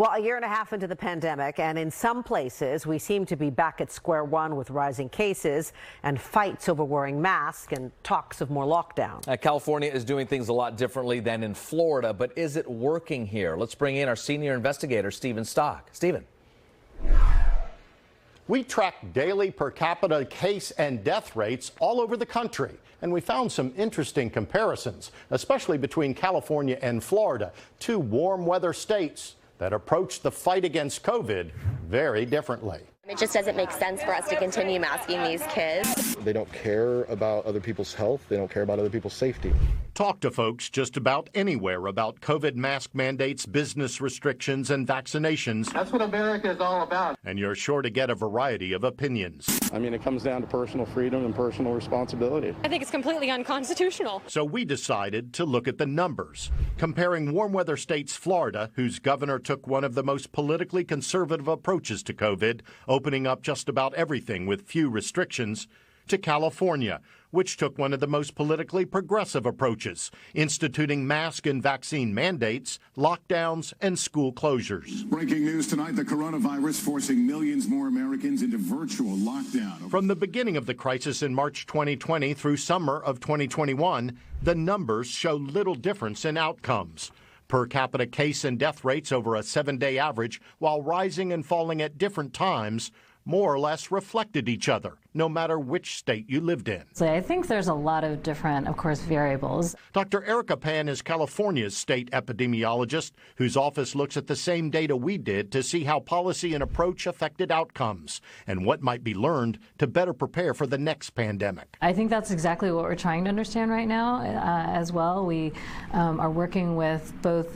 Well, a year and a half into the pandemic, and in some places, we seem to be back at square one with rising cases and fights over wearing masks and talks of more lockdown. California is doing things a lot differently than in Florida, but is it working here? Let's bring in our senior investigator, Stephen Stock. Stephen. We track daily per capita case and death rates all over the country, and we found some interesting comparisons, especially between California and Florida, two warm weather states that approach the fight against COVID very differently. It just doesn't make sense for us to continue masking these kids. They don't care about other people's health. They don't care about other people's safety. Talk to folks just about anywhere about COVID mask mandates, business restrictions, and vaccinations. That's what America is all about. And you're sure to get a variety of opinions. I mean, it comes down to personal freedom and personal responsibility. I think it's completely unconstitutional. So we decided to look at the numbers, comparing warm weather states Florida, whose governor took one of the most politically conservative approaches to COVID, opening up just about everything with few restrictions, to California, which took one of the most politically progressive approaches, instituting mask and vaccine mandates, lockdowns, and school closures. Breaking news tonight, the coronavirus forcing millions more Americans into virtual lockdown. From the beginning of the crisis in March 2020 through summer of 2021, the numbers show little difference in outcomes. Per capita case and death rates over a 7-day average, while rising and falling at different times, more or less reflected each other, no matter which state you lived in. So I think there's a lot of different, of course, variables. Dr. Erica Pan is California's state epidemiologist, whose office looks at the same data we did to see how policy and approach affected outcomes and what might be learned to better prepare for the next pandemic. I think that's exactly what we're trying to understand right now as well. We are working with both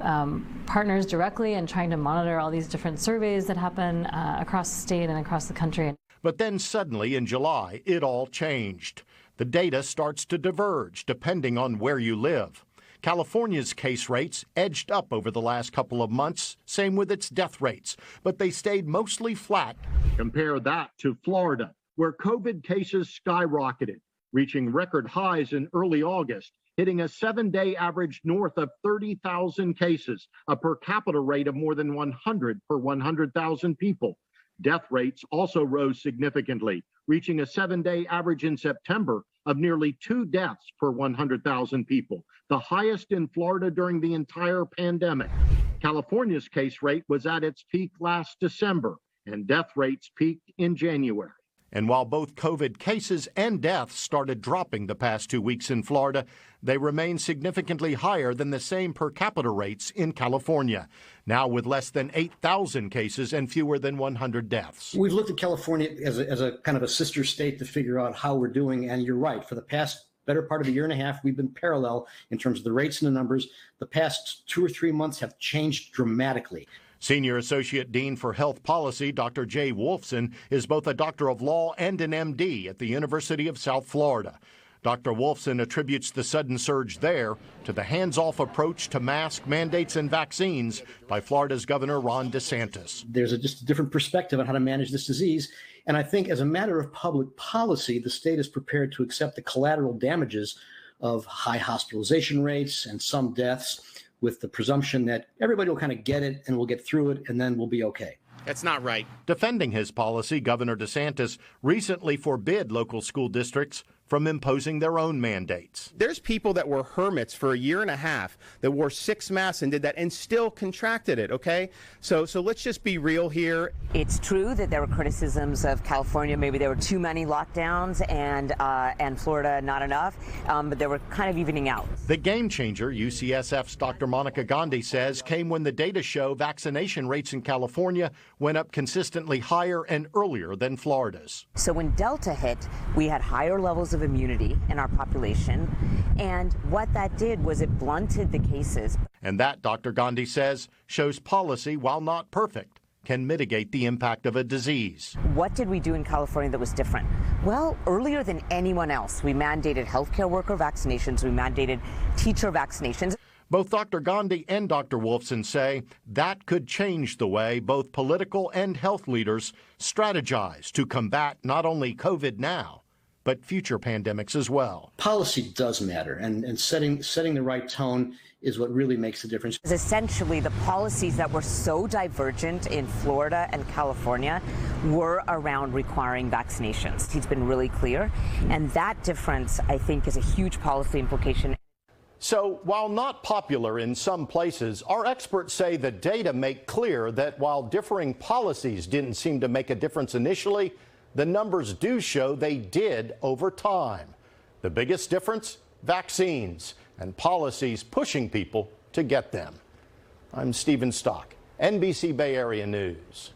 partners directly and trying to monitor all these different surveys that happen across the state and across the country. But then suddenly in July, it all changed. The data starts to diverge depending on where you live. California's case rates edged up over the last couple of months, same with its death rates, but they stayed mostly flat. Compare that to Florida, where COVID cases skyrocketed, reaching record highs in early August, hitting a 7-day average north of 30,000 cases, a per capita rate of more than 100 per 100,000 people. Death rates also rose significantly, reaching a 7-day average in September of nearly 2 deaths per 100,000 people, the highest in Florida during the entire pandemic. California's case rate was at its peak last December, and death rates peaked in January. And while both COVID cases and deaths started dropping the past 2 weeks in Florida, they remain significantly higher than the same per capita rates in California, now with less than 8,000 cases and fewer than 100 deaths. We've looked at California as a kind of a sister state to figure out how we're doing, and you're right. For the past better part of a year and a half, we've been parallel in terms of the rates and the numbers. The past 2 or 3 months have changed dramatically. Senior Associate Dean for Health Policy, Dr. Jay Wolfson, is both a doctor of law and an MD at the University of South Florida. Dr. Wolfson attributes the sudden surge there to the hands-off approach to mask mandates and vaccines by Florida's Governor Ron DeSantis. There's just a different perspective on how to manage this disease. And I think as a matter of public policy, the state is prepared to accept the collateral damages of high hospitalization rates and some deaths, with the presumption that everybody will kind of get it and we'll get through it and then we'll be okay. That's not right. Defending his policy, Governor DeSantis recently forbid local school districts from imposing their own mandates. There's people that were hermits for a year and a half that wore 6 masks and did that and still contracted it, okay? So let's just be real here. It's true that there were criticisms of California. Maybe there were too many lockdowns and Florida not enough, but they were kind of evening out. The game changer, UCSF's Dr. Monica Gandhi says, came when the data show vaccination rates in California went up consistently higher and earlier than Florida's. So when Delta hit, we had higher levels of immunity in our population, and what that did was it blunted the cases. And that, Dr. Gandhi says, shows policy, while not perfect, can mitigate the impact of a disease. What did we do in California that was different? Well, earlier than anyone else, we mandated healthcare worker vaccinations, we mandated teacher vaccinations. Both Dr. Gandhi and Dr. Wolfson say that could change the way both political and health leaders strategize to combat not only COVID now, but future pandemics as well. Policy does matter, and setting the right tone is what really makes the difference. Essentially, the policies that were so divergent in Florida and California were around requiring vaccinations. He's been really clear, and that difference, I think, is a huge policy implication. So, while not popular in some places, our experts say the data make clear that while differing policies didn't seem to make a difference initially, the numbers do show they did over time. The biggest difference? Vaccines and policies pushing people to get them. I'm Stephen Stock, NBC Bay Area News.